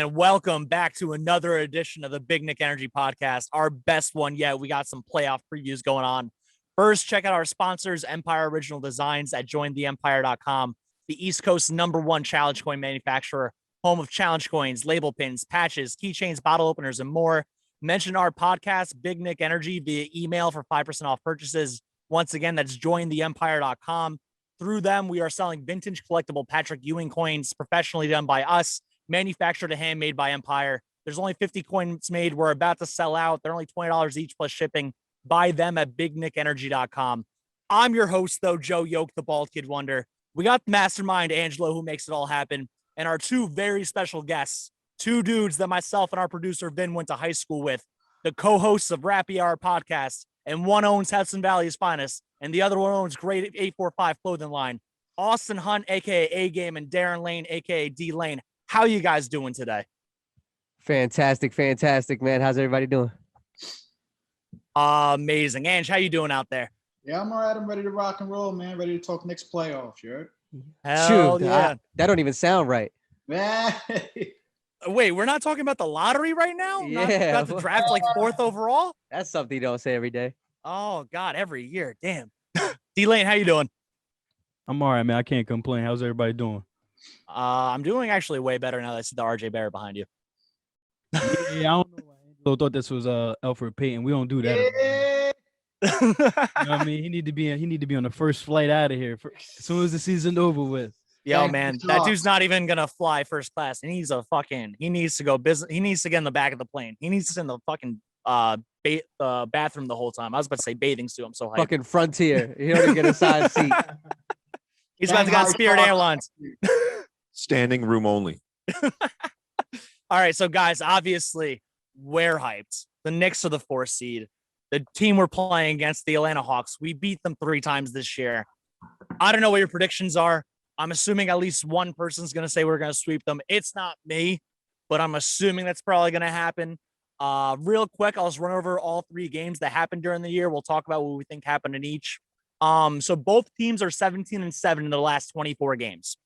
and welcome back to another edition of the Big Knick Energy Podcast, our best one yet. We got some playoff previews going on. First, check out our sponsors, Empire Original Designs at jointheempire.com, the East Coast's #1 challenge coin manufacturer, home of challenge coins, label pins, patches, keychains, bottle openers, and more. Mention our podcast, Big Knick Energy, via email for 5% off purchases. Once again, that's jointheempire.com. Through them, we are selling vintage collectible Patrick Ewing coins, professionally done by us, manufactured and handmade by Empire. There's only 50 coins made. We're about to sell out. They're only $20 each plus shipping. Buy them at bignickenergy.com. I'm your host, though, Joe Yoke, the Bald Kid Wonder. We got the mastermind, Angelo, who makes it all happen, and our two very special guests, two dudes that myself and our producer, Vin, went to high school with, the co-hosts of Rappy Hour Podcast, and one owns Hudson Valley's finest, and the other one owns Great 845 Clothing Line. Austin Hunt, a.k.a. A-Game, and Darron Lane, a.k.a. D-Lane. How you guys doing today? Fantastic, man. How's everybody doing? Amazing. Ange, how you doing out there? Yeah, I'm all right. I'm ready to rock and roll, man. Ready to talk Knicks playoffs, you heard? Hell yeah. That don't even sound right. Wait, we're not talking about the lottery right now? Yeah. Got the draft like 4th overall? That's something you don't say every day. Oh, God, every year. Damn. D-Lane, how you doing? I'm all right, man. I can't complain. How's everybody doing? I'm doing actually way better now that I see the RJ Barrett behind you. Yeah, I don't know why Angelo thought this was Alfred Payton. We don't do that. You know what I mean? He need to be on the first flight out of here as soon as the season's over with. Yo, man, that dude's not even gonna fly first class. He needs to go business. He needs to get in the back of the plane. He needs to sit in the fucking bathroom the whole time. I was about to say bathing suit. I'm so hyped. Fucking Frontier. He don't get a side seat. He's about to go on Spirit Airlines. Standing room only. All right, so guys, obviously we're hyped. The Knicks are the 4th seed. The team we're playing against, the Atlanta Hawks, we beat them 3 times this year. I don't know what your predictions are. I'm assuming at least one person's going to say we're going to sweep them. It's not me, but I'm assuming that's probably going to happen. Real quick, I'll just run over all 3 games that happened during the year. We'll talk about what we think happened in each. So both teams are 17-7 in the last 24 games.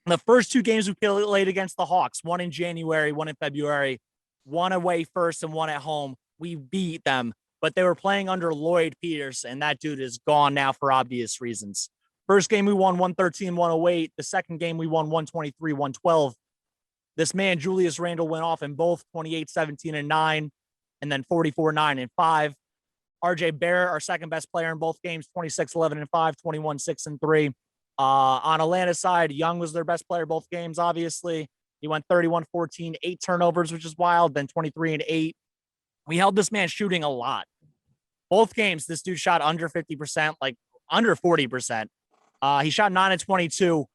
The first 2 games we played against the Hawks, one in January, one in February, one away first and one at home. We beat them, but they were playing under Lloyd Pierce, and that dude is gone now for obvious reasons. First game, we won 113-108. The second game, we won 123-112. This man, Julius Randle, went off in both 28-17-9, and then 44-9-5. RJ Barrett, our second best player in both games, 26-11-5, 21-6-3. On Atlanta's side, Young was their best player both games, obviously. He went 31-14, 8 turnovers, which is wild, then 23-8. We held this man shooting a lot. Both games, this dude shot under 50%, like under 40%. He shot 9-22,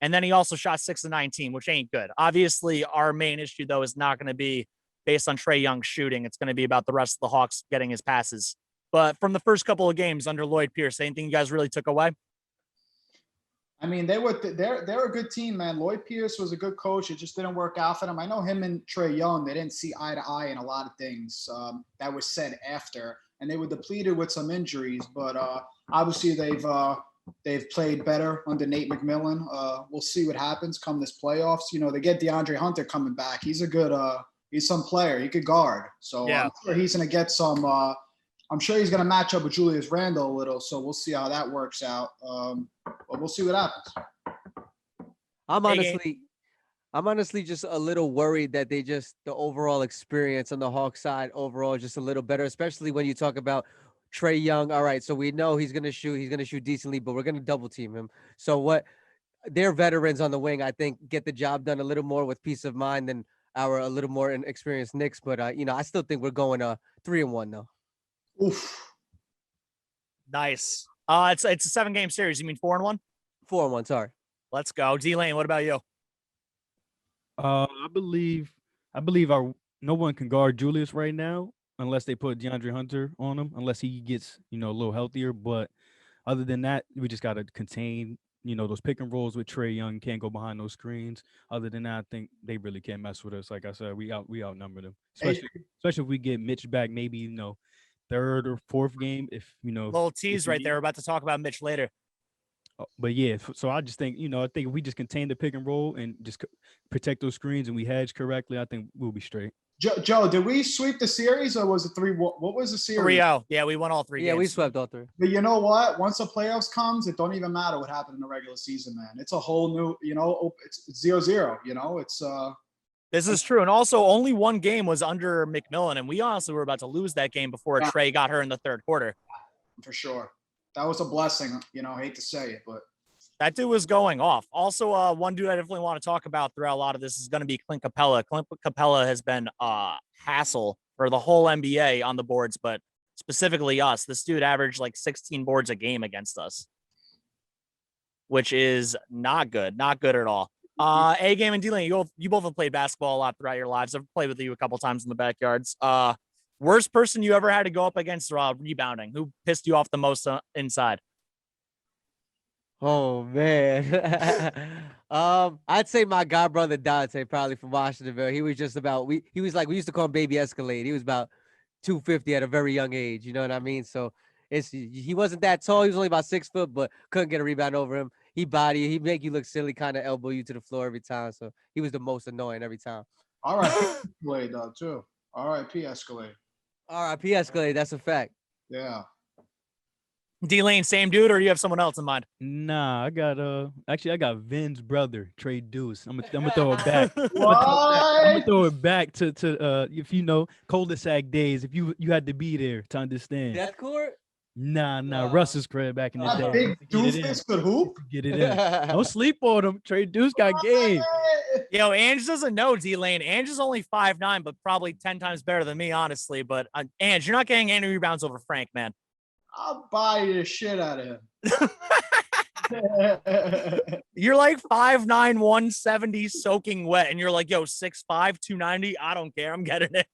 and then he also shot 6-19, which ain't good. Obviously, our main issue, though, is not going to be based on Trae Young shooting. It's going to be about the rest of the Hawks getting his passes. But from the first couple of games under Lloyd Pierce, anything you guys really took away? I mean, they're a good team, man. Lloyd Pierce was a good coach. It just didn't work out for them. I know him and Trae Young, they didn't see eye to eye in a lot of things that was said after, and they were depleted with some injuries. But obviously, they've played better under Nate McMillan. We'll see what happens come this playoffs. You know, they get DeAndre Hunter coming back. He's a good he's some player. He could guard. So yeah. I'm sure he's going to get some I'm sure he's going to match up with Julius Randle a little, so we'll see how that works out. But we'll see what happens. I'm honestly just a little worried that the overall experience on the Hawks side overall is just a little better, especially when you talk about Trae Young. All right, so we know he's going to shoot decently, but we're going to double team him. So what their veterans on the wing, I think, get the job done a little more with peace of mind than our a little more inexperienced Knicks. But I still think we're going 3-1 though. Oof. Nice. It's a 7-game series. You mean 4-1? 4-1. Sorry. Let's go. D-Lane, what about you? I believe no one can guard Julius right now unless they put DeAndre Hunter on him, unless he gets a little healthier. But other than that, we just got to contain those pick and rolls with Trae Young. Can't go behind those screens. Other than that, I think they really can't mess with us. Like I said, we outnumber them, especially if we get Mitch back. Maybe 3rd or 4th game. If little tease right there. We're about to talk about Mitch later. But yeah, so I just think, I think if we just contain the pick and roll and just protect those screens and we hedge correctly, I think we'll be straight. Joe, did we sweep the series or was it 3-1? What was the series? 3-0. Yeah, we won all 3 games. Yeah, we swept all 3. But you know what? Once the playoffs comes, it don't even matter what happened in the regular season, man. It's a whole new, it's 0-0, it's This is true. And also only one game was under McMillan. And we honestly were about to lose that game before Trae got her in the third quarter. for sure. That was a blessing, I hate to say it, but that dude was going off. Also, one dude I definitely want to talk about throughout a lot of this is going to be Clint Capella. Clint Capella has been a hassle for the whole NBA on the boards, but specifically us. This dude averaged like 16 boards a game against us, which is not good. Not good at all. A-Game and D-Lane, you both have played basketball a lot throughout your lives. I've played with you a couple times in the backyards. Worst person you ever had to go up against rebounding? Who pissed you off the most inside? Oh man. I'd say my god brother Dante, probably from Washingtonville. He was just about he was like, we used to call him Baby Escalade. He was about 250 at a very young age, you know what I mean? So he wasn't that tall, he was only about 6 foot, but couldn't get a rebound over him. He body you, he make you look silly, kind of elbow you to the floor every time. So he was the most annoying every time. all right, Escalade though too. R.I.P. Escalade. R.I.P. Escalade, that's a fact. Yeah. D-Lane, same dude, or do you have someone else in mind? Nah, I got Vin's brother, Trey Deuce. I'm gonna throw it back. What? I'm gonna throw it back to if cul-de-sac days, if you had to be there to understand. Death court? Nah, Russ's crib back in the day. Big doofus could hoop. Get it in. Don't sleep on him. Trey Deuce got game. Yo, Ange doesn't know D-Lane. Ange is only 5'9", but probably 10 times better than me, honestly. But Ange, you're not getting any rebounds over Frank, man. I'll buy the shit out of him. You're like 5'9", 170, soaking wet, and you're like, yo, 6'5", 290. I don't care. I'm getting it.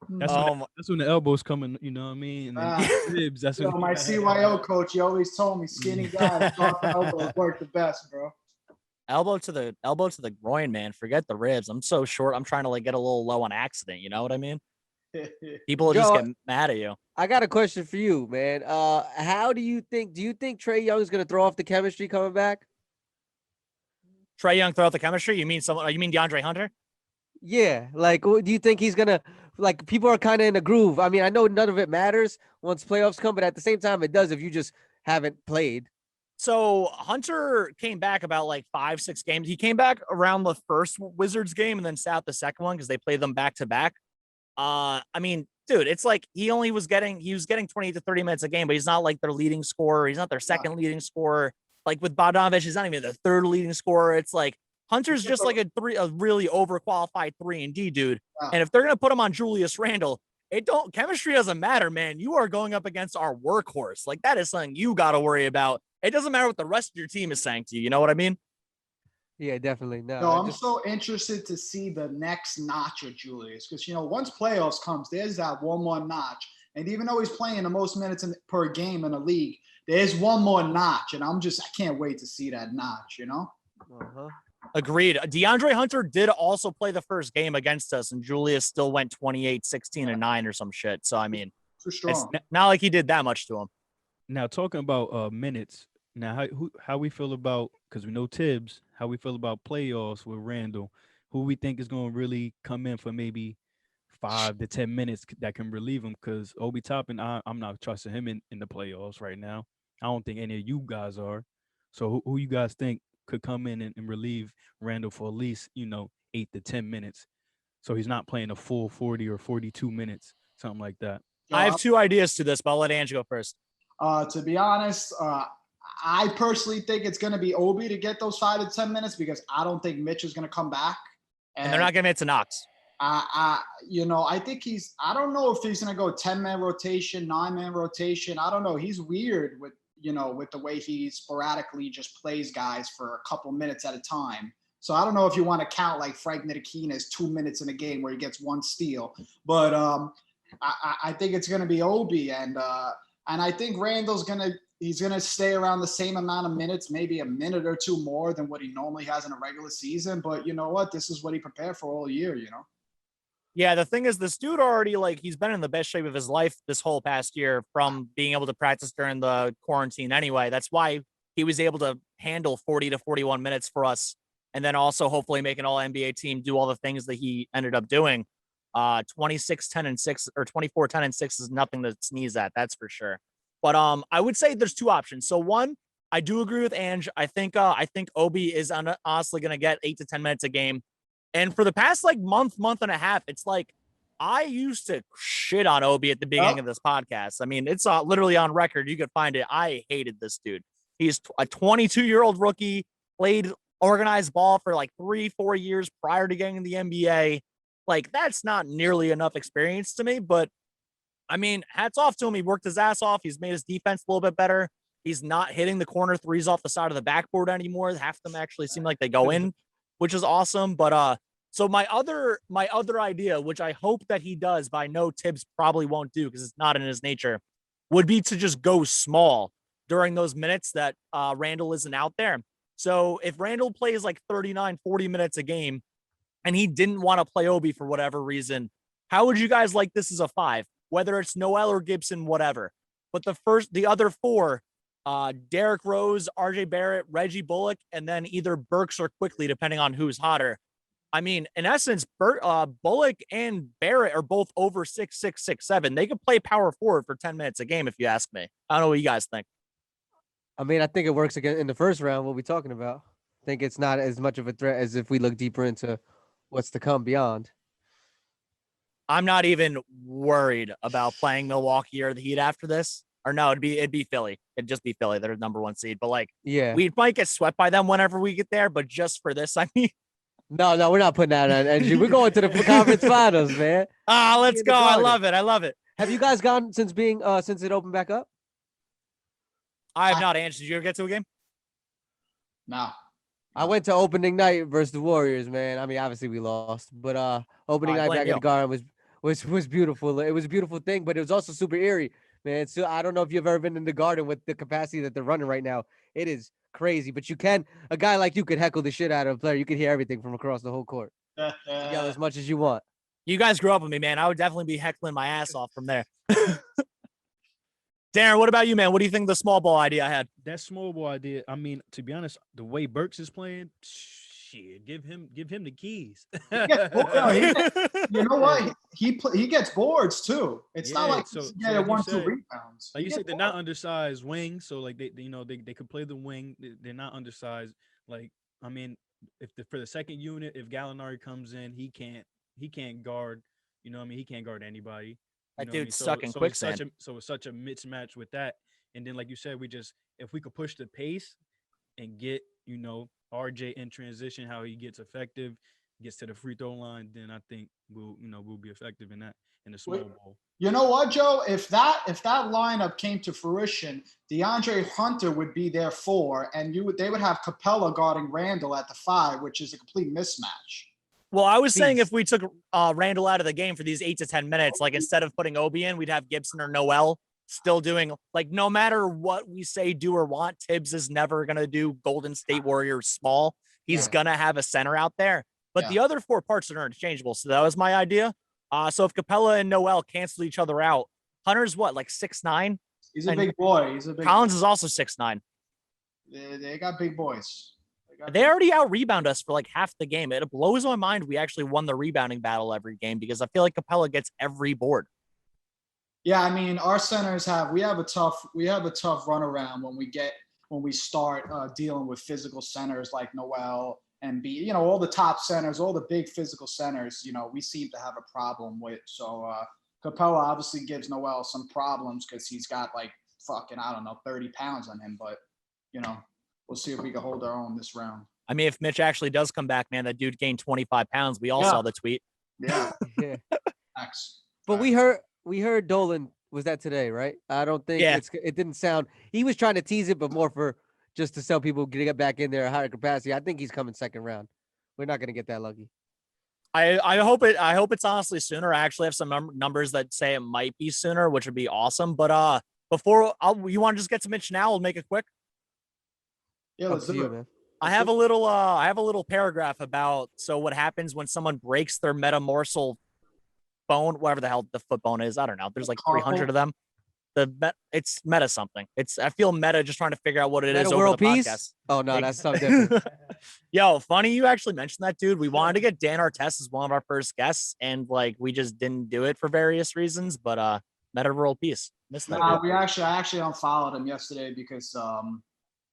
That's when the elbows coming, you know what I mean? And then thibs, that's when my CYO coach, he always told me skinny guys, soft elbows work the best, bro. Elbow to the groin, man. Forget the ribs. I'm so short. I'm trying to like get a little low on accident. You know what I mean? People will just get mad at you. I got a question for you, man. Do you think Trae Young is gonna throw off the chemistry coming back? Trae Young throw out the chemistry? You mean DeAndre Hunter? Yeah. Like, do you think he's gonna, like, people are kind of in a groove? I mean, I know none of it matters once playoffs come, but at the same time, it does if you just haven't played. So Hunter came back about like 5-6 games. He came back around the first Wizards game and then sat out the second one because they played them back to back. I mean, dude, it's like he was getting 20 to 30 minutes a game, but he's not like their leading scorer. He's not their second leading scorer. Like with Bogdanovich, he's not even the third leading scorer. It's like Hunter's just like a really overqualified 3-and-D dude. And if they're gonna put him on Julius Randle, chemistry doesn't matter, man. You are going up against our workhorse. Like that is something you got to worry about. It doesn't matter what the rest of your team is saying to you. You know what I mean? Yeah, definitely. No, I'm so interested to see the next notch of Julius because, once playoffs comes, there's that one more notch. And even though he's playing the most minutes per game in the league, there's one more notch. And I can't wait to see that notch, Uh-huh. Agreed. DeAndre Hunter did also play the first game against us, and Julius still went 28, 16, and 9 or some shit. So, I mean, it's not like he did that much to him. Now, talking about minutes, now how we feel about, because we know Thibs, how we feel about playoffs with Randle, who we think is going to really come in for maybe 5 to 10 minutes that can relieve him, because Obi Toppin, I'm not trusting him in the playoffs right now. I don't think any of you guys are. So who you guys think could come in and relieve Randle for at least, 8 to 10 minutes? So he's not playing a full 40 or 42 minutes, something like that. I have 2 ideas to this, but I'll let Ange go first. To be honest, I personally think it's going to be Obi to get those 5 to 10 minutes because I don't think Mitch is going to come back. And they're not giving it to Knox. I think I don't know if he's going to go 10-man rotation, 9-man rotation. I don't know. He's weird with the way he sporadically just plays guys for a couple minutes at a time. So I don't know if you want to count like Frank Ntilikina's 2 minutes in a game where he gets 1 steal. But I think it's going to be Obi. And I think Randall's he's going to stay around the same amount of minutes, maybe a minute or 2 more than what he normally has in a regular season. But you know what? This is what he prepared for all year, Yeah, the thing is, this dude already, like, he's been in the best shape of his life this whole past year from being able to practice during the quarantine anyway. That's why he was able to handle 40 to 41 minutes for us. And then also hopefully make an all NBA team, do all the things that he ended up doing. 26, 10, and 6, or 24, 10, and 6 is nothing to sneeze at. That's for sure. But I would say there's two options. So one, I do agree with Ange. I think Obi is honestly going to get 8 to 10 minutes a game. And for the past like month and a half, it's like I used to shit on Obi at the beginning of this podcast. I mean, it's literally on record. You could find it. I hated this dude. He's a 22-year-old rookie, played organized ball for like 3-4 years prior to getting in the NBA. Like, that's not nearly enough experience to me. But I mean, hats off to him. He worked his ass off. He's made his defense a little bit better. He's not hitting the corner threes off the side of the backboard anymore. Half of them actually seem like they go in, which is awesome. But so my other idea, which I hope that he does, but I know Thibs probably won't do because it's not in his nature, would be to just go small during those minutes that Randle isn't out there. So if Randle plays like 39, 40 minutes a game and he didn't want to play Obi for whatever reason, how would you guys like this as a 5? Whether it's Noel or Gibson, whatever. But the other 4, Derrick Rose, RJ Barrett, Reggie Bullock, and then either Burks or Quickly, depending on who's hotter. I mean, in essence, Bullock and Barrett are both over 6'6", 6'7". They could play power forward for 10 minutes a game, if you ask me. I don't know what you guys think. I mean, I think it works again in the first round. What we talking about? I think it's not as much of a threat as if we look deeper into what's to come beyond. I'm not even worried about playing Milwaukee or the Heat after this. Or no, it'd be Philly. It'd just be Philly. They're the number 1 seed. But like, yeah, we might get swept by them whenever we get there. But just for this, I mean. No, we're not putting that on energy. We're going to the conference finals, man. Let's go. I love it. Have you guys gone since it opened back up? I have not. Ange, did you ever get to a game? No. I went to opening night versus the Warriors, man. I mean, obviously we lost, but opening night back at the Garden was beautiful. It was a beautiful thing, but it was also super eerie, man. So I don't know if you've ever been in the Garden with the capacity that they're running right now. It is crazy, but a guy like you could heckle the shit out of a player. You could hear everything from across the whole court. Yell as much as you want. You guys grew up with me, man. I would definitely be heckling my ass off from there. Darren, what about you, man? What do you think of the small ball idea I had? That small ball idea, I mean, to be honest, the way Burks is playing, shit, give him the keys. You know what? He gets boards too. It's not like so like 1-2 rebounds. Like you said, they're not undersized wings, so like they could play the wing. They're not undersized. Like, I mean, for the second unit, if Gallinari comes in, he can't guard. You know what I mean? He can't guard anybody. That dude's stuck in quicksand. So it's such a mismatch with that. And then, like you said, if we could push the pace and get, RJ in transition, how he gets effective, gets to the free throw line, then I think we'll be effective in the small ball. You know what, Joe? If that lineup came to fruition, DeAndre Hunter would be their 4, and they would have Capella guarding Randle at the 5, which is a complete mismatch. Well, I was saying if we took Randle out of the game for these 8 to 10 minutes, like instead of putting Obi in, we'd have Gibson or Noel still doing, like, no matter what we say, do or want, Thibs is never going to do Golden State Warriors small. He's going to have a center out there. But the other 4 parts are interchangeable. So that was my idea. So if Capella and Noel cancel each other out, Hunter's what, like 6'9"? He's a big boy. Collins is also 6'9". They got big boys. They already out-rebound us for like half the game. It blows my mind we actually won the rebounding battle every game because I feel like Capella gets every board. Yeah, I mean, our centers we have a tough runaround when we start dealing with physical centers like Noel and all the top centers, all the big physical centers, we seem to have a problem with. So Capella obviously gives Noel some problems because he's got like fucking, I don't know, 30 pounds on him, but we'll see if we can hold our own this round. I mean, if Mitch actually does come back, man, that dude gained 25 pounds. We all saw the tweet. Yeah. Thanks. But we heard Dolan, was that today, right? I don't think it didn't sound, he was trying to tease it, but more for just to tell people to get back in there at higher capacity. I think he's coming second round. We're not going to get that lucky. I hope it's honestly sooner. I actually have some numbers that say it might be sooner, which would be awesome. But you want to just get to Mitch now? We'll make it quick. Yeah, let's do it, man. I have a little paragraph about what happens when someone breaks their metatarsal bone, whatever the hell the foot bone is. I don't know. There's like Carpal. 300 of them. It's meta something. I feel meta just trying to figure out what it is Meta over world the peace? podcast. Oh no, that's something different. Yo, funny you actually mentioned that, dude. We wanted to get Dan Artest as one of our first guests, and like we just didn't do it for various reasons. But meta world peace. Missed that. Nah, dude. I actually unfollowed him yesterday because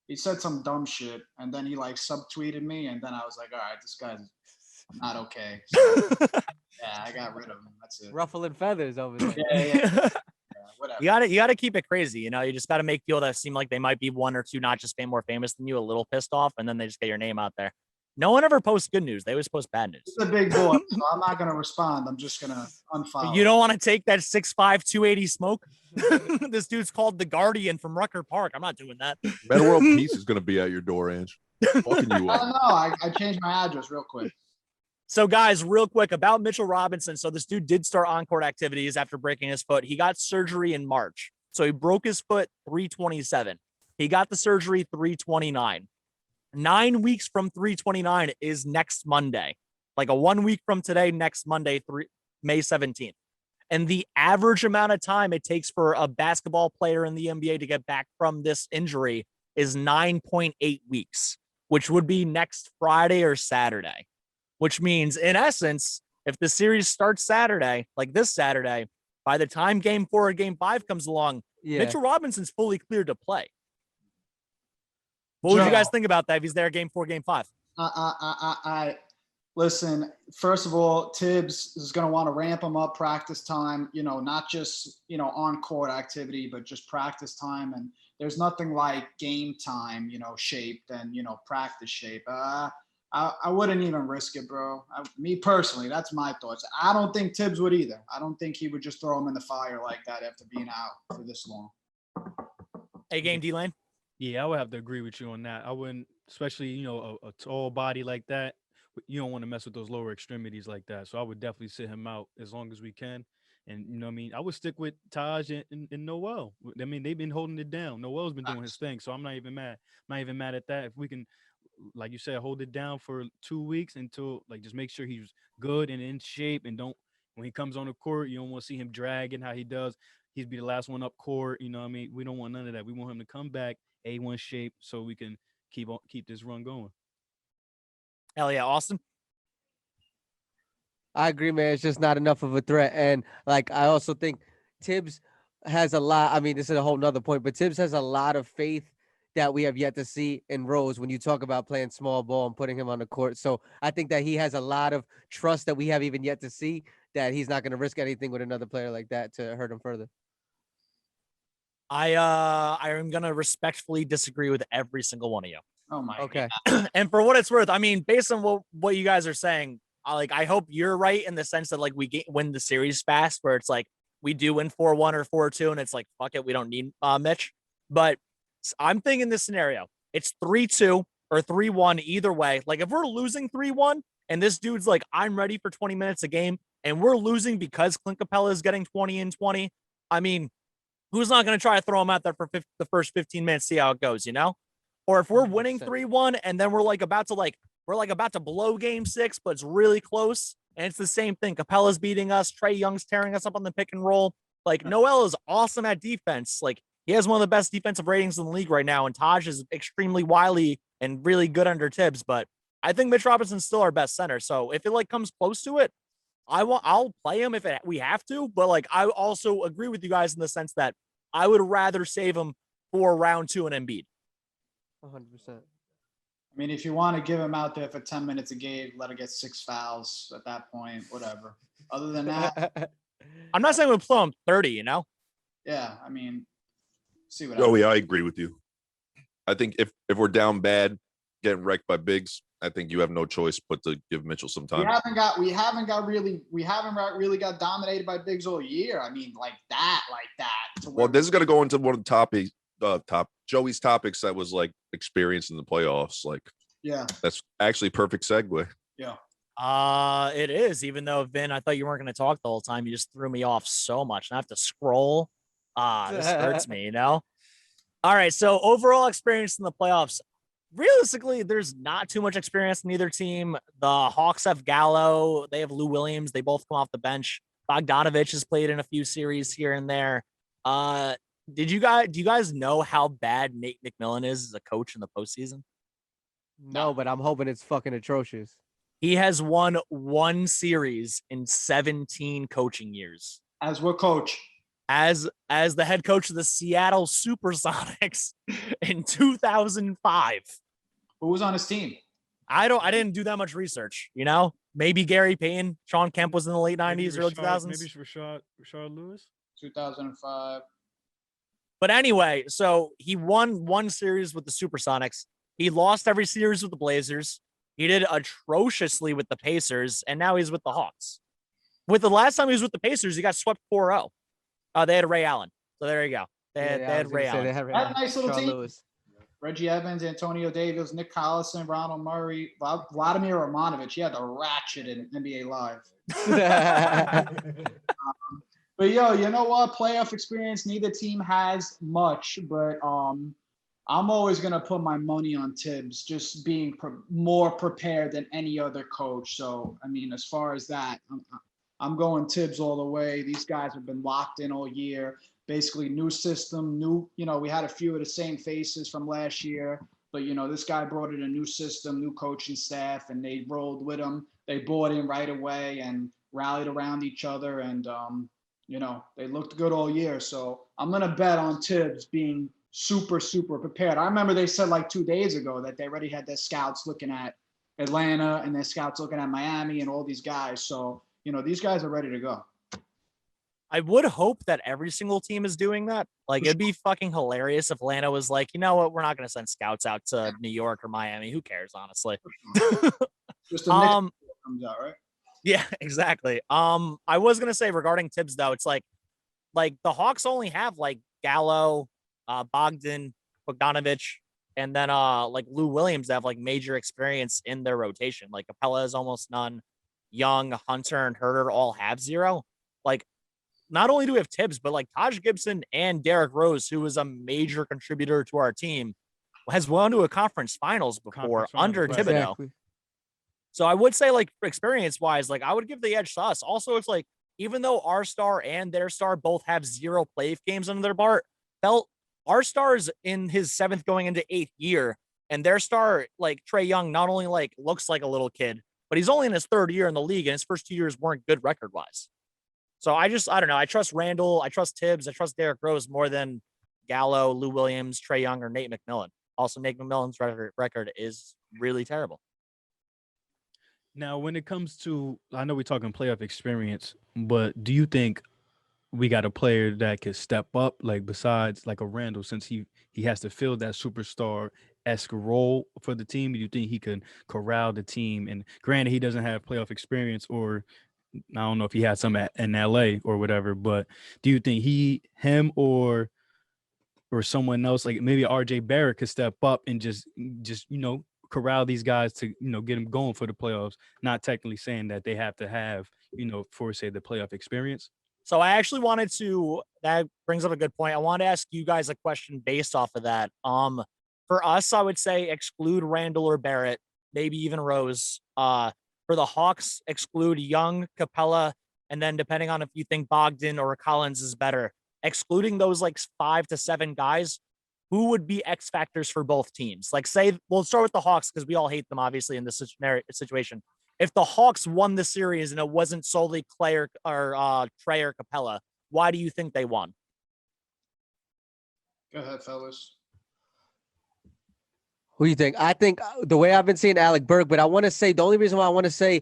he said some dumb shit, and then he like subtweeted me, and then I was like, all right, this guy's not okay. So, yeah, I got rid of him. That's it. Ruffling feathers over there. Yeah, whatever. You gotta keep it crazy. You know, you just gotta make people that seem like they might be one or two notches more famous than you a little pissed off, and then they just get your name out there. No one ever posts good news. They always post bad news. He's a big boy, so I'm not gonna respond. I'm just gonna unfollow. You don't want to take that 6'5", 280 smoke. This dude's called the Guardian from Rucker Park. I'm not doing that. Meta World Peace is going to be at your door, Ange. Fucking you I up. don't know. I changed my address real quick. So, guys, real quick about Mitchell Robinson. So this dude did start on-court activities after breaking his foot. He got surgery in March. So he broke his foot 3/27. He got the surgery 3/29. 9 weeks from 3/29 is next Monday. Like a 1 week from today, next Monday, May 17th. And the average amount of time it takes for a basketball player in the NBA to get back from this injury is 9.8 weeks, which would be next Friday or Saturday. Which means, in essence, if the series starts Saturday, like this Saturday, by the time game 4 or game 5 comes along, Mitchell Robinson's fully cleared to play. What would you guys think about that if he's there game 4, game 5? I listen, first of all, Thibs is going to want to ramp him up practice time, not just, on court activity, but just practice time. And there's nothing like game time, shape than, practice shape. I wouldn't even risk it, bro. Me personally, that's my thoughts. I don't think Thibs would either. I don't think he would just throw him in the fire like that after being out for this long. Hey, game D-Lane? Yeah, I would have to agree with you on that. I wouldn't, especially, a tall body like that. You don't want to mess with those lower extremities like that. So I would definitely sit him out as long as we can. And, I would stick with Taj and Noel. I mean, they've been holding it down. Noel's been doing his thing. So I'm not even mad. I'm not even mad at that. If we can, like you said, hold it down for 2 weeks until, just make sure he's good and in shape. And when he comes on the court, you don't want to see him dragging how he does. He'd be the last one up court. We don't want none of that. We want him to come back A1 shape so we can keep this run going. Hell yeah, Austin. I agree, man. It's just not enough of a threat. And I also think Thibs has a lot. I mean, this is a whole nother point, but Thibs has a lot of faith that we have yet to see in Rose when you talk about playing small ball and putting him on the court. So I think that he has a lot of trust that we have even yet to see, that he's not going to risk anything with another player like that to hurt him further. I am going to respectfully disagree with every single one of you. Oh my Okay. God. And for what it's worth, I mean, based on what you guys are saying, I hope you're right in the sense that we win the series fast, where it's like we do win 4-1 or 4-2, and it's like, fuck it, we don't need Mitch. But I'm thinking this scenario, it's 3-2 or 3-1 either way. Like if we're losing 3-1 and this dude's like, I'm ready for 20 minutes a game, and we're losing because Clint Capella is getting 20 and 20. I mean, who's not going to try to throw him out there for the first 15 minutes, see how it goes, Or if we're winning 3-1 and then we're about to blow game 6, but it's really close. And it's the same thing. Capella's beating us. Trae Young's tearing us up on the pick and roll. Noel is awesome at defense. He has one of the best defensive ratings in the league right now. And Taj is extremely wily and really good under Thibs. But I think Mitch Robinson's still our best center. So if it comes close to it, I'll play him if we have to. But I also agree with you guys in the sense that I would rather save him for round 2 and Embiid. 100%. I mean, if you want to give him out there for 10 minutes a game, let him get 6 fouls at that point, whatever. Other than that, I'm not saying we'll play him 30, yeah, I mean, see what Oh, happens. yeah, I agree with you. I think if we're down bad, getting wrecked by bigs, I think you have no choice but to give Mitchell some time. We haven't really got dominated by bigs all year. I mean, like that. Well, this is going to go into one of the Joey's topics that was experience in the playoffs. Yeah. That's actually a perfect segue. Yeah. It is, even though Vin, I thought you weren't going to talk the whole time. You just threw me off so much. And I have to scroll. This hurts me, All right. So overall experience in the playoffs. Realistically, there's not too much experience in either team. The Hawks have Gallo. They have Lou Williams. They both come off the bench. Bogdanovich has played in a few series here and there. Do you guys know how bad Nate McMillan is as a coach in the postseason? No, but I'm hoping it's fucking atrocious. He has won one series in 17 coaching years. As what coach? As the head coach of the Seattle Supersonics in 2005. Who was on his team? I didn't do that much research, you know? Maybe Gary Payton. Sean Kemp was in the late 90s, early 2000s. Maybe it's Rashard Lewis. 2005. But anyway, so he won one series with the Supersonics. He lost every series with the Blazers. He did atrociously with the Pacers, and now he's with the Hawks. With the last time he was with the Pacers, he got swept 4-0. They had Ray Allen. So there you go. They had Ray Allen. They had a nice little team. Lewis. Reggie Evans, Antonio Davis, Nick Collison, Ronald Murray, Vladimir Romanovich. He had the ratchet in NBA Live. But yo, you know what? Playoff experience, neither team has much, but I'm always gonna put my money on Thibs, just being more prepared than any other coach. So I mean, as far as that, I'm going Thibs all the way. These guys have been locked in all year. Basically, new system, we had a few of the same faces from last year, but this guy brought in a new system, new coaching staff, and they rolled with him. They bought in right away and rallied around each other, and they looked good all year. So I'm gonna bet on Thibs being super, super prepared. I remember they said like 2 days ago that they already had their scouts looking at Atlanta and their scouts looking at Miami and all these guys. So these guys are ready to go. I would hope that every single team is doing that. Like, it'd be fucking hilarious if Atlanta was like, you know what, we're not going to send scouts out to New York or Miami. Who cares, honestly? Just a Knicks comes out, right? Yeah, exactly. I was going to say regarding Thibs, though, it's like the Hawks only have like Gallo, Bogdanovich, and then like Lou Williams that have like major experience in their rotation. Like Capella is almost none. Young, Hunter, and Herter all have zero. Like, not only do we have Thibs, but like Taj Gibson and Derrick Rose, who was a major contributor to our team, has won to a conference finals before under Thibodeau. Exactly. So I would say, like, experience wise, like I would give the edge to us. Also, it's like, even though our star and their star both have 0 playoff games under their belt, our star is in his 7th going into 8th year, and their star, like Trae Young, not only like looks like a little kid, but he's only in his 3rd year in the league, and his first 2 years weren't good record wise. So I don't know. I trust Randle. I trust Thibs. I trust Derrick Rose more than Gallo, Lou Williams, Trae Young, or Nate McMillan. Also, Nate McMillan's record is really terrible. Now, when it comes to, I know we're talking playoff experience, but do you think we got a player that could step up, like besides like a Randle, since he has to fill that superstar-esque role for the team? Do you think he could corral the team? And granted, he doesn't have playoff experience, or I don't know if he had some in LA or whatever, but do you think him or someone else, like maybe RJ Barrett, could step up and just corral these guys to get them going for the playoffs? Not technically saying that they have to have for say the playoff experience. So I actually that brings up a good point. I wanted to ask you guys a question based off of that. For us, I would say exclude Randle or Barrett, maybe even Rose. For the Hawks, exclude Young, Capella, and then depending on if you think Bogdan or Collins is better, excluding those like 5 to 7 guys, who would be X factors for both teams? Like, say, we'll start with the Hawks because we all hate them, obviously, in this situation. If the Hawks won the series and it wasn't solely Trae or Capella, why do you think they won? Go ahead, fellas. Who do you think? I think the way I've been seeing Alec Burke, but I want to say the only reason why I want to say,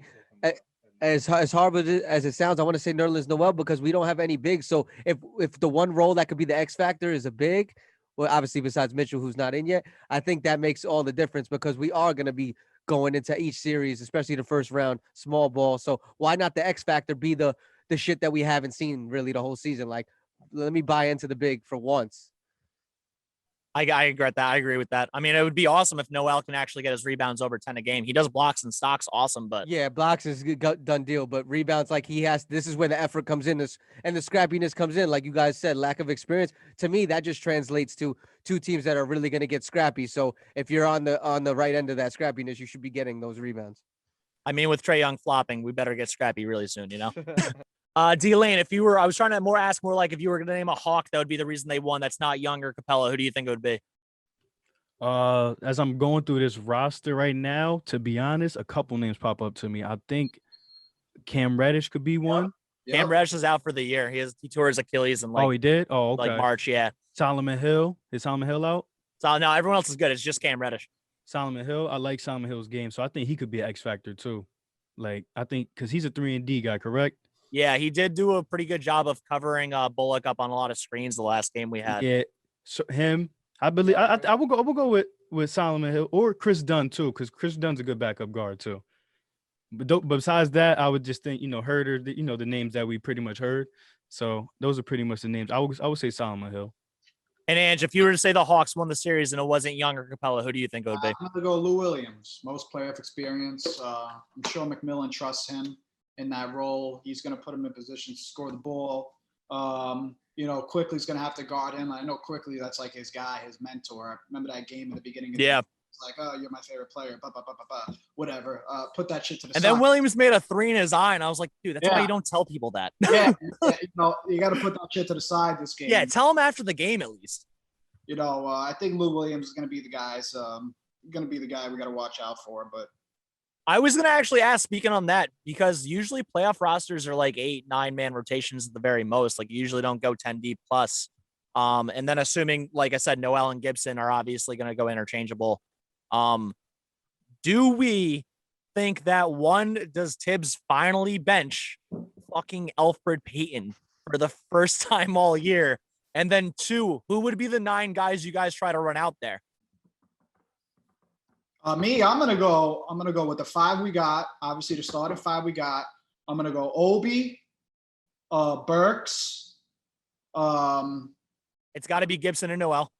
as horrible as it sounds, I want to say Nerlens Noel because we don't have any bigs. So if the one role that could be the X factor is a big, well, obviously besides Mitchell, who's not in yet, I think that makes all the difference because we are going to be going into each series, especially the first round, small ball. So why not the X factor be the shit that we haven't seen really the whole season? Like, let me buy into the big for once. I agree with that. I mean, it would be awesome if Noel can actually get his rebounds over 10 a game. He does blocks and stocks awesome, but yeah, blocks is a done deal. But rebounds, like this is where the effort comes in, and the scrappiness comes in. Like you guys said, lack of experience. To me, that just translates to 2 teams that are really going to get scrappy. So if you're on the right end of that scrappiness, you should be getting those rebounds. I mean, with Trae Young flopping, we better get scrappy really soon, D-Lane, I was trying to ask more like if you were going to name a Hawk, that would be the reason they won. That's not Young or Capella. Who do you think it would be? As I'm going through this roster right now, to be honest, a couple names pop up to me. I think Cam Reddish could be one. Cam Reddish is out for the year. He tore his Achilles in he did? Oh, okay. like March, yeah. Solomon Hill. Is Solomon Hill out? So no, everyone else is good. It's just Cam Reddish. Solomon Hill. I like Solomon Hill's game, so I think he could be an X factor too. Like I think because he's a 3-and-D guy, correct? Yeah, he did do a pretty good job of covering Bullock up on a lot of screens the last game we had. Yeah, so him. I believe I will go with Solomon Hill or Chris Dunn too, because Chris Dunn's a good backup guard too. But besides that, I would just think Herder, the names that we pretty much heard. So those are pretty much the names. I would say Solomon Hill. And Ange, if you were to say the Hawks won the series and it wasn't Young or Capella, who do you think it would be? I'm gonna go Lou Williams, most playoff experience. I'm sure McMillan trusts him in that role. He's gonna put him in position to score the ball. Quickly's gonna have to guard him. I know Quickly, that's like his guy, his mentor. Remember that game at the beginning of the game? It's like, oh, you're my favorite player, whatever. Put that shit to the side. And then Williams made a 3 in his eye, and I was like, dude, that's why you don't tell people that. Yeah, you got to put that shit to the side this game. Yeah, tell him after the game at least. I think Lou Williams is going to be the guy we got to watch out for. But I was going to actually ask, speaking on that, because usually playoff rosters are like 8-9 man rotations at the very most. Like, you usually don't go 10 deep plus. And then assuming, like I said, Noel and Gibson are obviously going to go interchangeable. Do we think that does Thibs finally bench fucking Elfrid Payton for the first time all year? And then 2, who would be the 9 guys you guys try to run out there? I'm gonna go with the 5 we got. Obviously, the starting 5 we got. I'm gonna go Obi, Burks. It's got to be Gibson and Noel.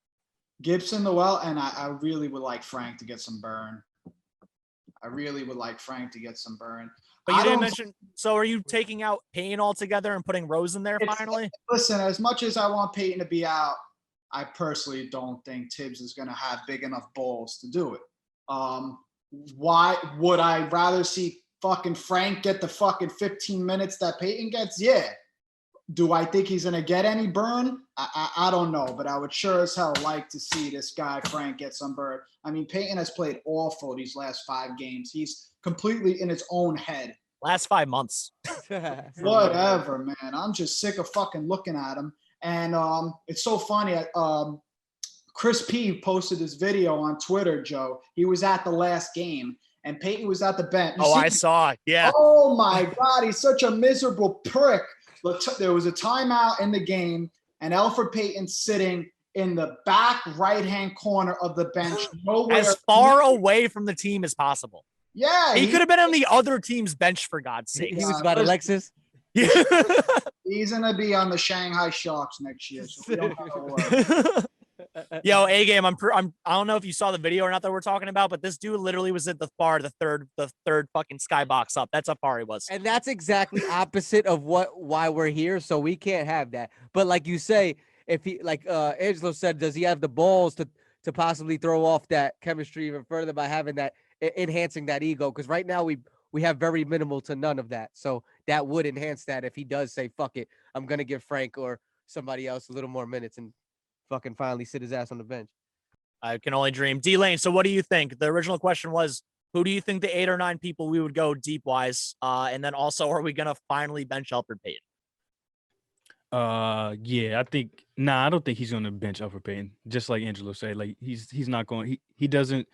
Gibson, Noel, and I really would like Frank to get some burn. But you didn't mention. So are you taking out Payne altogether and putting Rose in there finally? Listen, as much as I want Payton to be out, I personally don't think Thibs is going to have big enough balls to do it. Why would I rather see fucking Frank get the fucking 15 minutes that Payton gets? Yeah. Do I think he's going to get any burn? I don't know, but I would sure as hell like to see this guy, Frank, get some burn. I mean, Payton has played awful these last 5 games. He's completely in his own head. Last 5 months. Whatever, man. I'm just sick of fucking looking at him. And it's so funny. Chris P posted this video on Twitter, Joe. He was at the last game, and Payton was at the bench. I saw it. Yeah. Oh, my God. He's such a miserable prick. There was a timeout in the game, and Elfrid Payton sitting in the back right-hand corner of the bench. As far away from the team as possible. Yeah. He could have been on the other team's bench, for God's sake. He was about Alexis. He's going to be on the Shanghai Sharks next year. So we don't have to worry. Yo, A-Game, I don't know if you saw the video or not that we're talking about, but this dude literally was at the bar, the third fucking skybox up. That's how far he was. And that's exactly opposite of why we're here. So we can't have that. But like you say, if he, like Angelo said, does he have the balls to possibly throw off that chemistry even further by having that, enhancing that ego? Because right now we have very minimal to none of that. So that would enhance that if he does say, fuck it, I'm going to give Frank or somebody else a little more minutes and fucking finally sit his ass on the bench. I can only dream. D-Lane, so what do you think? The original question was, who do you think the 8 or 9 people we would go deep-wise? And then also, are we going to finally bench Elfrid Payton? Yeah, I don't think he's going to bench Elfrid Payton. Just like Angelo said, like he's not going, he doesn't,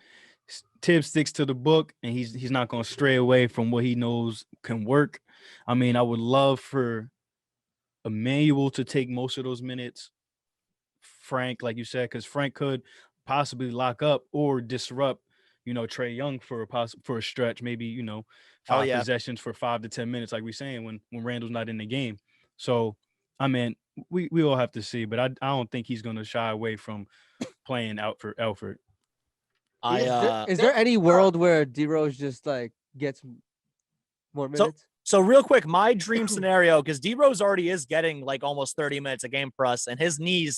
Tibbs sticks to the book, and he's not going to stray away from what he knows can work. I mean, I would love for Emmanuel to take most of those minutes. Frank, like you said, because Frank could possibly lock up or disrupt, Trae Young for a stretch, maybe, 5 possessions for 5 to 10 minutes, like we're saying, when Randle's not in the game. So, I mean, we all have to see, but I don't think he's going to shy away from playing out for Elfrid. Is there any world where D-Rose just like gets more minutes? So real quick, my dream scenario, because D-Rose already is getting like almost 30 minutes a game for us, and his knees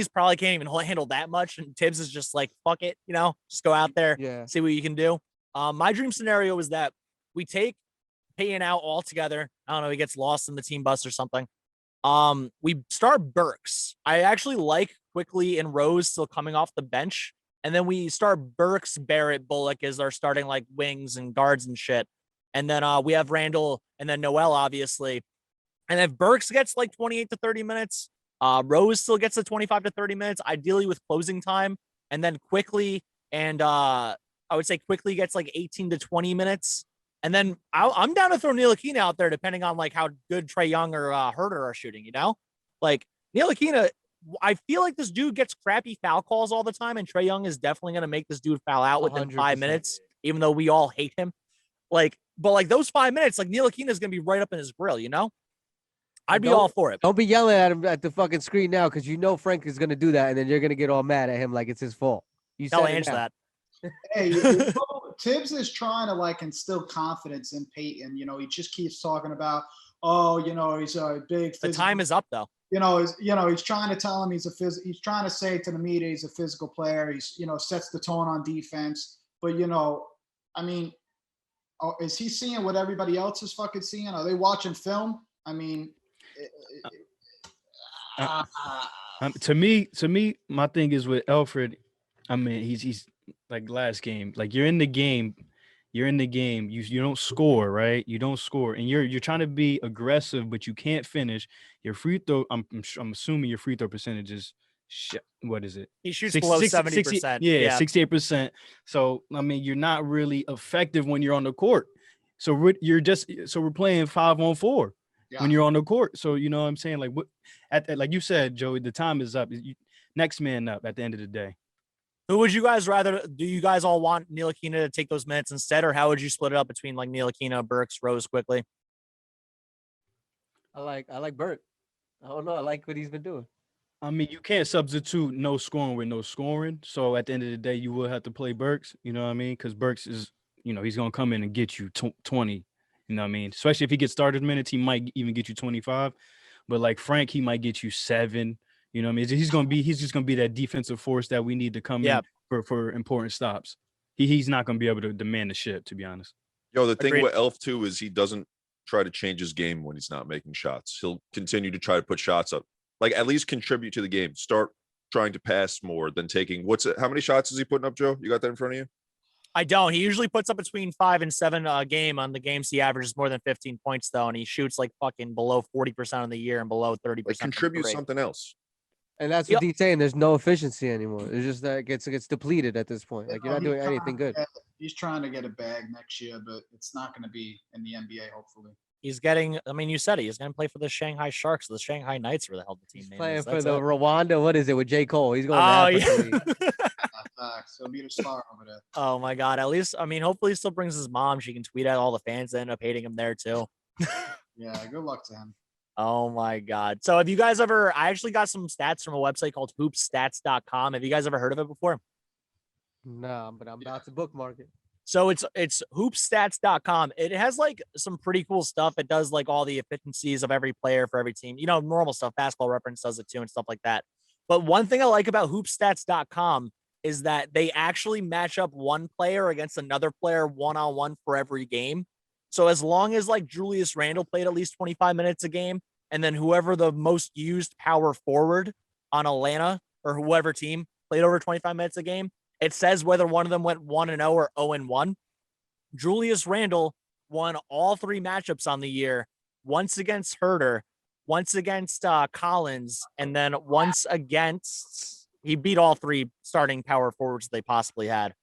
probably can't even handle that much. And Tibbs is just like, fuck it, just go out there, see what you can do. My dream scenario is that we take Payton out altogether. I don't know. He gets lost in the team bus or something. We start Burks. I actually like Quickly and Rose still coming off the bench. And then we start Burks, Barrett, Bullock as our starting like wings and guards and shit. And then we have Randle and then Noel, obviously. And if Burks gets like 28 to 30 minutes, Rose still gets the 25 to 30 minutes, ideally with closing time. And then Quickly and I would say Quickly gets like 18 to 20 minutes. And then I'm down to throw Ntilikina out there, depending on like how good Trae Young or Herter are shooting. You know, like Ntilikina, I feel like this dude gets crappy foul calls all the time, and Trae Young is definitely gonna make this dude foul out within 5 100%. minutes, even though we all hate him. Like, but like those 5 minutes, like Ntilikina is gonna be right up in his grill. You know, I'd be all for it. Don't be yelling at him at the fucking screen now, because you know Frank is gonna do that, and then you're gonna get all mad at him like it's his fault. You Tell said it Ange now. that. Hey, Tibbs is trying to like instill confidence in Peyton. You know, he just keeps talking about, oh, you know, he's a big. The time is up though. He's trying to tell him he's trying to say to the media he's a physical player. He's, sets the tone on defense. But I mean, is he seeing what everybody else is fucking seeing? Are they watching film? I mean, to me, my thing is with Alfred. I mean, he's like last game. Like you're in the game. You don't score, right? You don't score, and you're trying to be aggressive, but you can't finish. Your free throw. I'm assuming your free throw percentage is what is it? He shoots below 70%. Yeah, 68%. So I mean, you're not really effective when you're on the court. So we're playing 5-on-4 when you're on the court. So you know what I'm saying? Like like you said, Joey, the time is up. Next man up at the end of the day. Who would you guys rather? Do you guys all want Ntilikina to take those minutes instead, or how would you split it up between like Ntilikina, Burks, Rose, Quickly? I like Burt. I don't know. I like what he's been doing. I mean, you can't substitute no scoring with no scoring. So at the end of the day, you will have to play Burks. You know what I mean? Because Burks is, he's gonna come in and get you 20. You know what I mean? Especially if he gets started minutes, he might even get you 25. But like Frank, he might get you 7. You know what I mean? He's just gonna be that defensive force that we need to come in for important stops. He's not gonna be able to demand the ship, to be honest. Yo, the thing Agreed. with Elf too is he doesn't try to change his game when he's not making shots. He'll continue to try to put shots up. Like at least contribute to the game. Start trying to pass more than taking how many shots is he putting up, Joe? You got that in front of you? I don't. He usually puts up between 5 and 7 a game. On the games he averages more than 15 points though, and he shoots like fucking below 40% on the year and below 30%. Like contribute something else. And that's what he's saying. There's no efficiency anymore. It's just that it gets depleted at this point. Like you're not doing anything good. He's trying to get a bag next year, but it's not going to be in the NBA, hopefully. He's getting. I mean, you said he's going to play for the Shanghai Sharks, the Shanghai Knights, where the hell the team He's name playing is. for the Rwanda. What is it with J. Cole? He's going. Oh to yeah. So be the star over there. Oh my god. At least, I mean, hopefully, he still brings his mom. She can tweet at all the fans that end up hating him there too. Yeah. Good luck to him. Oh my god. So have you guys ever? I actually got some stats from a website called hoopstats.com. Have you guys ever heard of it before? No, but I'm about to bookmark it. So it's hoopstats.com. It has like some pretty cool stuff. It does like all the efficiencies of every player for every team. Normal stuff. Basketball Reference does it too and stuff like that. But one thing I like about hoopstats.com is that they actually match up one player against another player one-on-one for every game. So as long as like Julius Randle played at least 25 minutes a game, and then whoever the most used power forward on Atlanta or whoever team played over 25 minutes a game, it says whether one of them went 1-0 or 0-1. Julius Randle won all 3 matchups on the year, once against Herter, once against Collins, and then once against, he beat all 3 starting power forwards they possibly had.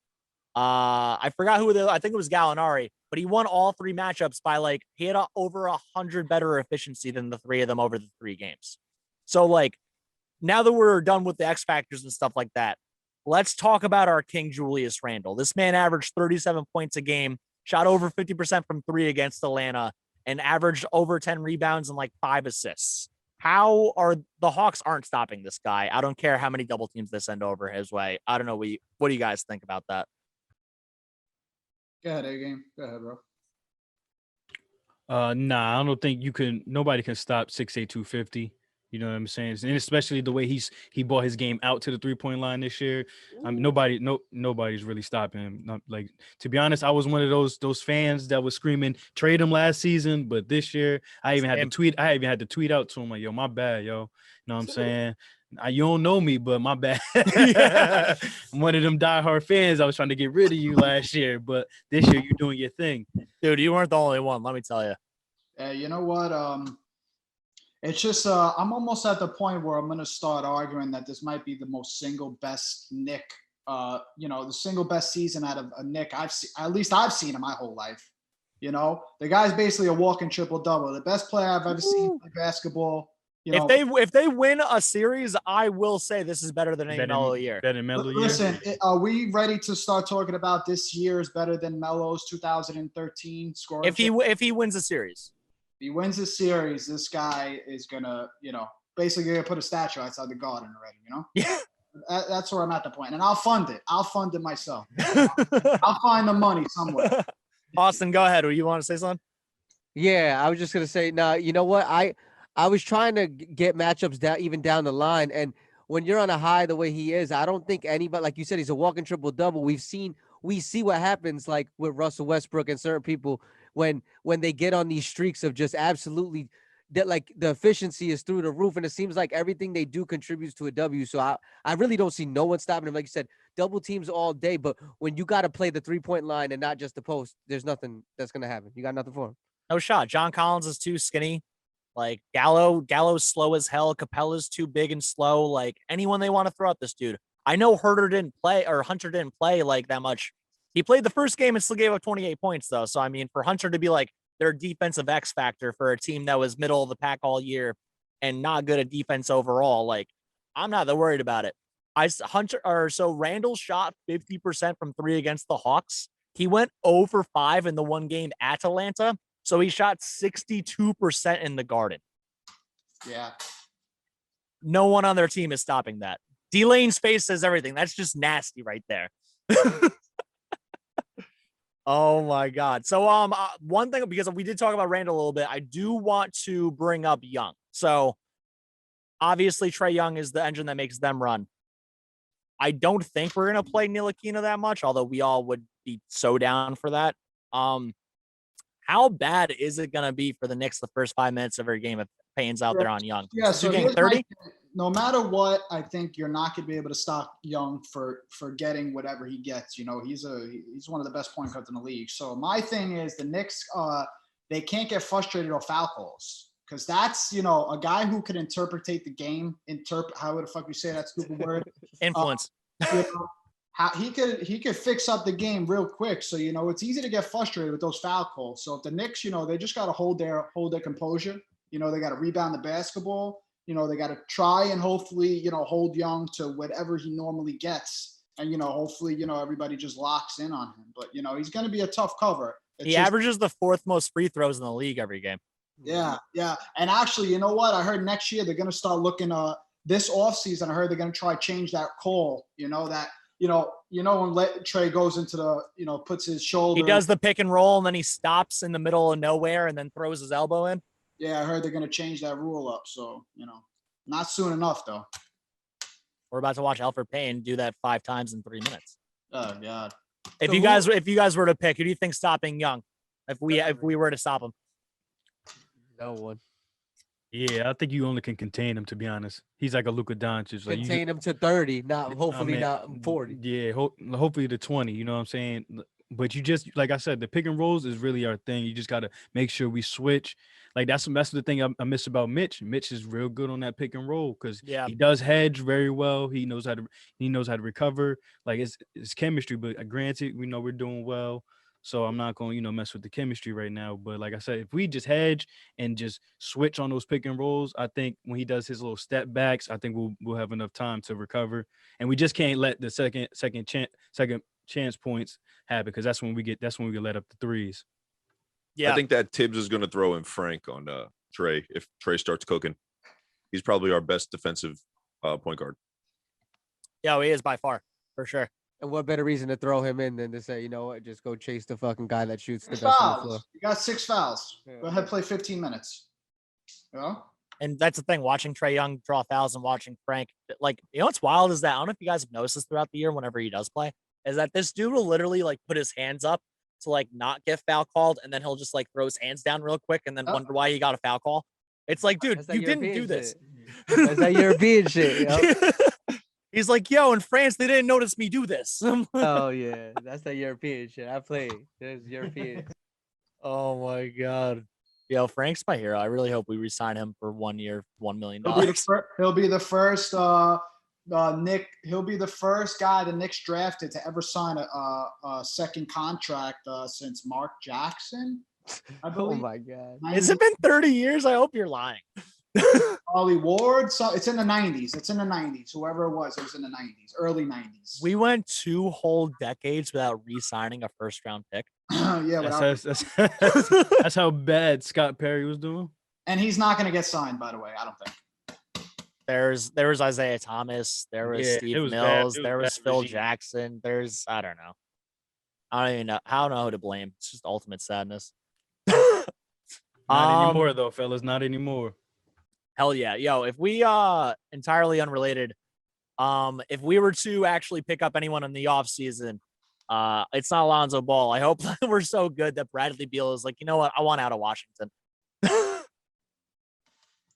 I forgot I think it was Gallinari, but he won all 3 matchups by he had over 100 better efficiency than the 3 of them over the 3 games. So now that we're done with the X factors and stuff like that, let's talk about our King Julius Randle. This man averaged 37 points a game, shot over 50% from 3 against Atlanta, and averaged over 10 rebounds and 5 assists. How are the Hawks aren't stopping this guy? I don't care how many double teams they send over his way. I don't know. What do you guys think about that? Go ahead, A-Game. Go ahead, bro. Nah, I don't think nobody can stop 6'8", 250. You know what I'm saying? And especially the way he brought his game out to the 3-point line this year. I mean, nobody's really stopping him. Like, to be honest, I was one of those fans that was screaming trade him last season, but this year I even had to tweet out to him like, yo, my bad, yo. You know what I'm saying? You don't know me, but my bad. I'm one of them diehard fans. I was trying to get rid of you last year, but this year you're doing your thing. Dude, you weren't the only one, let me tell you. You know what? It's just I'm almost at the point where I'm gonna start arguing that this might be the most single best Knick, the single best season out of a Knick I've seen in my whole life. You know, the guy's basically a walking triple-double, the best player I've ever seen play basketball. You know, if they win a series, I will say this is better than any Melo year. Better than Melo year. Listen, are we ready to start talking about this year is better than Melo's 2013 scoring? If he wins a series. If he wins a series, this guy is gonna, basically gonna put a statue outside the garden already. Yeah. That's where I'm at the point, and I'll fund it. I'll fund it myself. I'll find the money somewhere. Austin, go ahead. You want to say something? Yeah, I was just gonna say. Now, you know what? I was trying to get matchups down the line, and when you're on a high the way he is, I don't think anybody, like you said, he's a walking triple double. We see what happens like with Russell Westbrook and certain people when they get on these streaks of just absolutely that, like, the efficiency is through the roof, and it seems like everything they do contributes to a W. So I really don't see no one stopping him. Like you said, double teams all day, but when you got to play the 3-point line and not just the post, there's nothing that's gonna happen. You got nothing for him. No shot. John Collins is too skinny. Like, Gallo's slow as hell. Capella's too big and slow. Like, anyone they want to throw at this dude. I know Hunter didn't play like that much. He played the first game and still gave up 28 points, though. So, I mean, for Hunter to be like their defensive X factor for a team that was middle of the pack all year and not good at defense overall, like, I'm not that worried about it. Randle shot 50% from 3 against the Hawks. He went 0 for 5 in the one game at Atlanta. So he shot 62% in the Garden. Yeah. No one on their team is stopping that. D-Lane's face says everything. That's just nasty right there. Oh my God. So one thing, because we did talk about Randle a little bit, I do want to bring up Young. So obviously Trae Young is the engine that makes them run. I don't think we're gonna play Ntilikina that much, although we all would be so down for that. How bad is it going to be for the Knicks the first 5 minutes of every game if Payne's out there on Young? Yeah, so getting 30? No matter what, I think you're not going to be able to stop Young for getting whatever he gets. He's one of the best point guards in the league. So my thing is the Knicks, they can't get frustrated off foul calls, because that's, a guy who could interpretate the game. How the fuck you say that stupid word? Influence. He could fix up the game real quick. So, it's easy to get frustrated with those foul calls. So if the Knicks, they just got to hold their composure. They got to rebound the basketball. They got to try and hopefully, hold Young to whatever he normally gets. And, hopefully, everybody just locks in on him. But, he's going to be a tough cover. He averages the 4th most free throws in the league every game. Yeah, yeah. And actually, you know what? I heard next year they're going to start looking this offseason. I heard they're going to try change that call, when Trae goes into the, puts his shoulder. He does the pick and roll, and then he stops in the middle of nowhere and then throws his elbow in. Yeah, I heard they're going to change that rule up. So, not soon enough, though. We're about to watch Elfrid Payne do that 5 times in 3 minutes. Oh, God. If you guys were to pick, who do you think stopping Young? If we were to stop him? No one. Yeah, I think you only can contain him, to be honest. He's like a Luka Doncic. Like, contain him to 30, not 40. Yeah, hopefully to 20, you know what I'm saying? But you just, like I said, the pick and rolls is really our thing. You just got to make sure we switch. Like, that's the thing I miss about Mitch. Mitch is real good on that pick and roll because he does hedge very well. He knows how to recover. Like, it's chemistry, but granted, we know we're doing well. So I'm not going to, mess with the chemistry right now. But like I said, if we just hedge and just switch on those pick and rolls, I think when he does his little step backs, I think we'll have enough time to recover. And we just can't let the second chance points happen, because that's when we let up the threes. Yeah, I think that Thibs is going to throw in Frank on Trae if Trae starts cooking. He's probably our best defensive point guard. Yeah, he is by far, for sure. And what better reason to throw him in than to say, you know what, just go chase the fucking guy that shoots the 6 best on the fouls. floor. You got 6 fouls. Yeah. Go ahead, play 15 minutes. And that's the thing, watching Trae Young draw fouls and watching Frank, like, you know what's wild is that, I don't know if you guys have noticed this throughout the year whenever he does play, is that this dude will literally like put his hands up to like not get foul called, and then he'll just like throw his hands down real quick and then wonder why he got a foul call. It's like, dude, you didn't do this. That's that European shit, yo. He's like, yo, in France, they didn't notice me do this. Oh yeah, that's that European shit. I played. There's European. Oh my God. Yo, Frank's my hero. I really hope we re-sign him for 1 year, $1 million. He'll be the first Nick. He'll be the first guy the Knicks drafted to ever sign a second contract since Mark Jackson. I Oh believe. my God. Has it been 30 years? I hope you're lying. Ollie Ward. So it's in the 90s. It's in the 90s. Whoever it was in the 90s, early 90s. We went 2 whole decades without re-signing a first-round pick. Yeah, That's how bad Scott Perry was doing. and he's not going to get signed. By the way, I don't think. There was Isaiah Thomas. There was Yeah, Steve it was bad. Mills. It was There was bad Phil regime. Jackson. I don't know. I don't even know. I don't know who to blame. It's just ultimate sadness. Not anymore, though, fellas. Not anymore. Hell yeah. Yo, if we entirely unrelated, if we were to actually pick up anyone in the offseason, it's not Alonzo Ball. I hope we're so good that Bradley Beal is like, you know what? I want out of Washington.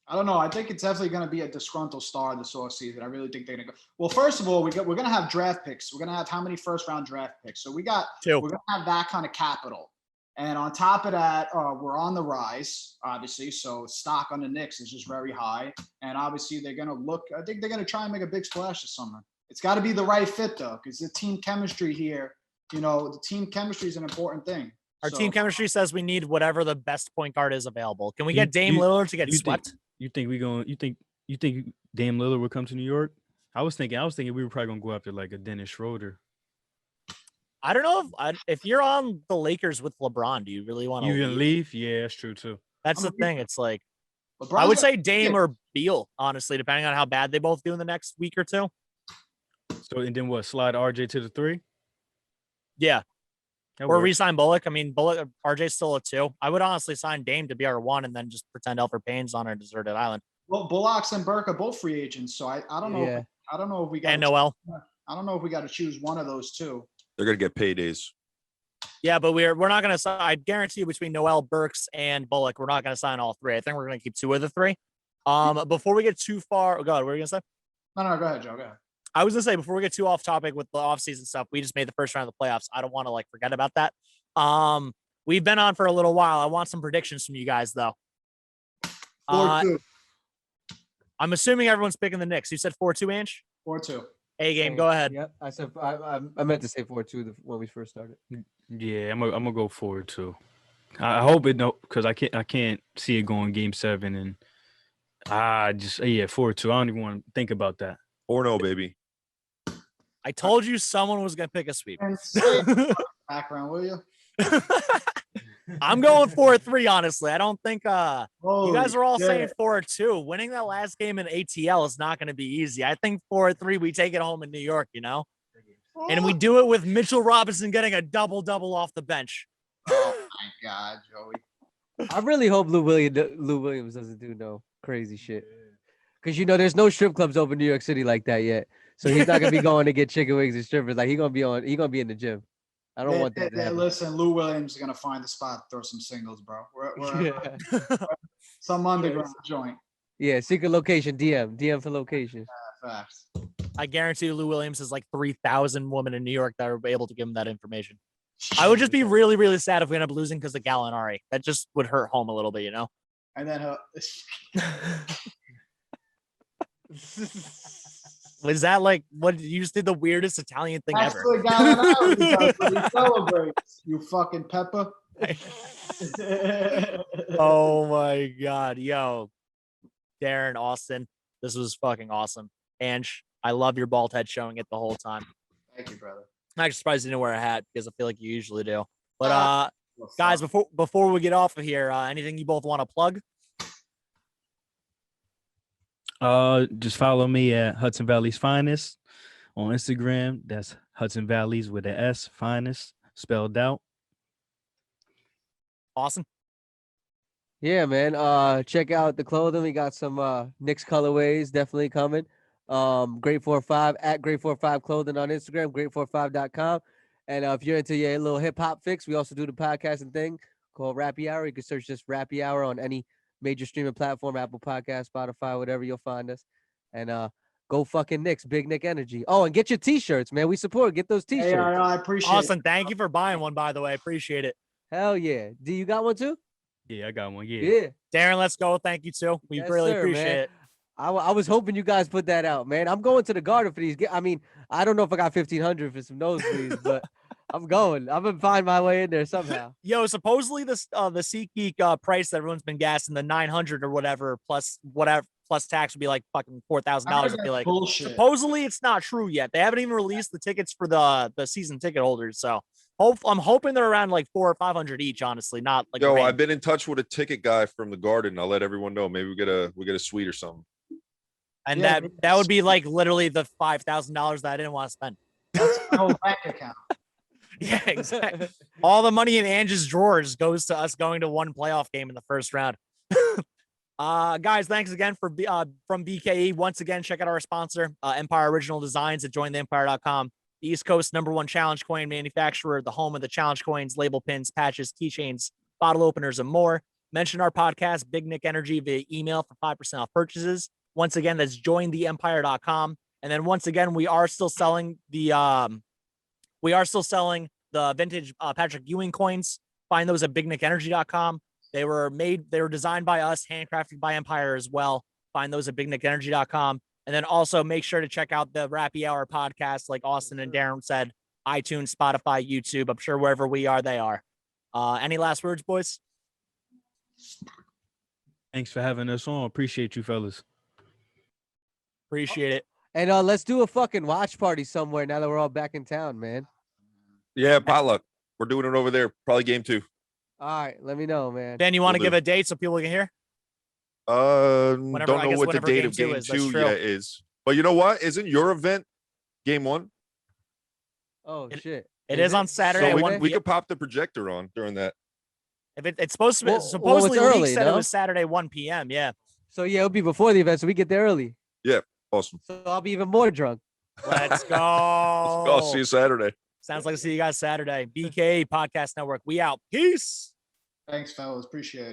I don't know. I think it's definitely going to be a disgruntled star this offseason. I really think they're going to go. Well, first of all, we're going to have draft picks. We're going to have how many first-round draft picks? So we're 2. going to have that kind of capital. And on top of that, we're on the rise, obviously. So stock on the Knicks is just very high. And obviously, I think they're going to try and make a big splash this summer. It's got to be the right fit, though, because the team chemistry here, the team chemistry is an important thing. Our team chemistry says we need whatever the best point guard is available. Can we get Dame you- Lillard to get swept? You think Dame Lillard would come to New York? I was thinking we were probably gonna go after like a Dennis Schroeder. I don't know if you're on the Lakers with LeBron, do you really want to You gonna leave? Yeah, that's true too. That's the thing. It's like, LeBron's I would got- say Dame or Beal, honestly, depending on how bad they both do in the next week or two. So and then what? Slide RJ to the 3? Yeah. That Or works. re-sign Bullock. I mean, RJ's still a 2. I would honestly sign Dame to be our 1 and then just pretend Elfrid Payne's on a deserted island. Well, Bullocks and Burke are both free agents, so I don't know. Yeah. I don't know if we got. And Noel. I don't know if we got to choose one of those two. They're gonna get paydays. Yeah, but we're not going to sign. I guarantee you between Noel, Burks, and Bullock, we're not going to sign all 3. I think we're going to keep 2 of the 3. Before we get too far, God, what were you going to say? No, go ahead, Joe. Go ahead. I was going to say, before we get too off topic with the offseason stuff, we just made the first round of the playoffs. I don't want to forget about that. We've been on for a little while. I want some predictions from you guys, though. 4-2. I'm assuming everyone's picking the Knicks. You said 4-2, Ange? 4-2. A-game, go ahead. Yep. I said I meant to say 4-2 when we first started. Yeah, I'm gonna go forward too. I hope it no, because I can't see it going Game 7 and 4-2. I don't even want to think about that. Or no, baby. I told you someone was going to pick a sweep. And say background, will you? I'm going 4-3, honestly. I don't think you guys Holy are all shit. saying 4-2. Winning that last game in ATL is not going to be easy. I think 4-3, we take it home in New York, And we do it with Mitchell Robinson getting a double-double off the bench. Oh my God, Joey. I really hope Lou Williams doesn't do no crazy shit. Because there's no strip clubs open in New York City like that yet. So he's not gonna be going to get chicken wings and strippers. Like he's gonna be in the gym. I don't want that to happen. Listen, Lou Williams is gonna find a spot to throw some singles, bro. We're some underground joint. Yeah, secret location, DM for location. Facts. I guarantee Lou Williams has 3,000 women in New York that are able to give him that information. I would just be really, really sad if we end up losing because of Gallinari. That just would hurt home a little bit, And then Was that what you just did the weirdest Italian thing that's ever? what Gallinari does when he celebrates. You fucking pepper. Oh my God. Yo, Darren, Austin, this was fucking awesome. Ange, I love your bald head showing it the whole time. Thank you, brother. I'm actually surprised you didn't wear a hat because I feel like you usually do. But guys, before we get off of here, anything you both want to plug? Just follow me at Hudson Valley's Finest on Instagram. That's Hudson Valley's with an S, Finest spelled out. Awesome. Yeah, man. Check out the clothing. We got some Knicks colorways definitely coming. Great 45 at Great 45 Clothing on Instagram, great45.com. And if you're into your little hip hop fix, we also do the podcasting thing called Rappy Hour. You can search just Rappy Hour on any major streaming platform, Apple Podcast, Spotify, whatever, you'll find us. And go fucking Knicks, big Knick Energy. Oh, and get your t-shirts, man. We support. Get those t-shirts. Hey, I appreciate it. Awesome. Thank you for buying one, by the way. Appreciate it. Hell yeah. Do you got one too? Yeah, I got one. Yeah. Yeah. Darren, let's go. Thank you too. We Yes, really sir, appreciate man. it. I was hoping you guys put that out, man. I'm going to the Garden for these. I mean, I don't know if I got 1,500 for some nosebleeds, but I'm going. I'm gonna find my way in there somehow. Yo, supposedly this the SeatGeek price that everyone's been gassing, the 900 or whatever plus tax would be like fucking $4,000. Would be like bullshit. supposedly it's not true yet. They haven't even released the tickets for the season ticket holders. So I'm hoping they're around like 400 or 500 each. Honestly, not like Yo, I've been in touch with a ticket guy from the Garden. I'll let everyone know. Maybe we get a suite or something. and Yeah, that would be like literally the $5,000 that I didn't want to spend. That's my whole bank account. Yeah, exactly. All the money in Ange's drawers goes to us going to one playoff game in the first round. Guys, thanks again from BKE. Once again, check out our sponsor, Empire Original Designs at jointheempire.com. The East Coast #1 challenge coin manufacturer, the home of the challenge coins, label pins, patches, keychains, bottle openers, and more. Mention our podcast, Big Knick Energy, via email for 5% off purchases. Once again, that's jointheempire.com. And then once again, we are still selling the vintage Patrick Ewing coins. Find those at bignickenergy.com. They were designed by us, handcrafted by Empire as well. Find those at bignickenergy.com. And then also make sure to check out the Rappy Hour podcast, like Austin and Darren said, iTunes, Spotify, YouTube. I'm sure wherever we are, they are. Any last words, boys? Thanks for having us on. Appreciate you, fellas. Appreciate it. And let's do a fucking watch party somewhere now that we're all back in town, man. Yeah, potluck. We're doing it over there. Probably game 2. All right, let me know, man. Ben, you want to Will give do. a date so people can hear? Don't I know guess what the whenever date game of two game is, that's 2 true. yet is. But you know what? Isn't your event game 1? Oh shit. It is on Saturday So at we, 1 we p.m. could pop the projector on during that. If it's supposed to be, Well, supposedly it's League early, said it no? was Saturday 1 p.m. Yeah. So yeah, it'll be before the event, so we get there early. Awesome. So I'll be even more drunk. Let's go. I'll see you Saturday. Sounds like I'll see you guys Saturday. BKA Podcast Network. We out. Peace. Thanks, fellas. Appreciate it.